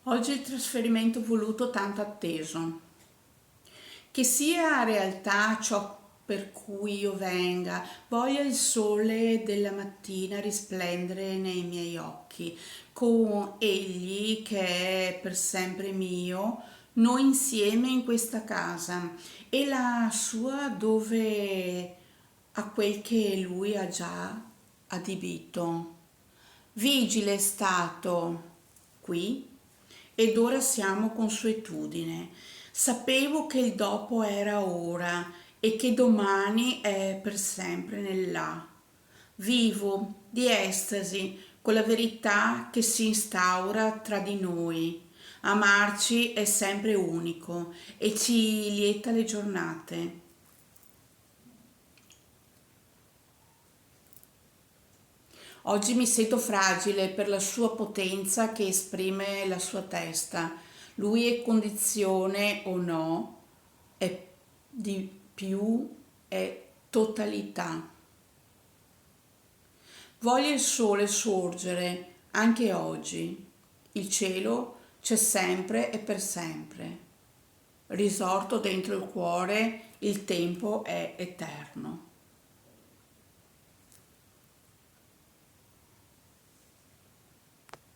Oggi il trasferimento voluto tanto atteso. Che sia realtà ciò per cui io venga, voglia il sole della mattina risplendere nei miei occhi, con egli che è per sempre mio, noi insieme in questa casa e la sua dove a quel che lui ha già adibito. Vigile è stato qui ed ora siamo consuetudine. Sapevo che il dopo era ora e che domani è per sempre nel là. Vivo di estasi con la verità che si instaura tra di noi. Amarci è sempre unico e ci lieta le giornate. Oggi mi sento fragile per la sua potenza che esprime la sua testa. Lui è condizione o no, è di più, è totalità. Voglio il sole sorgere anche oggi. Il cielo c'è sempre e per sempre. Risorto dentro il cuore, il tempo è eterno.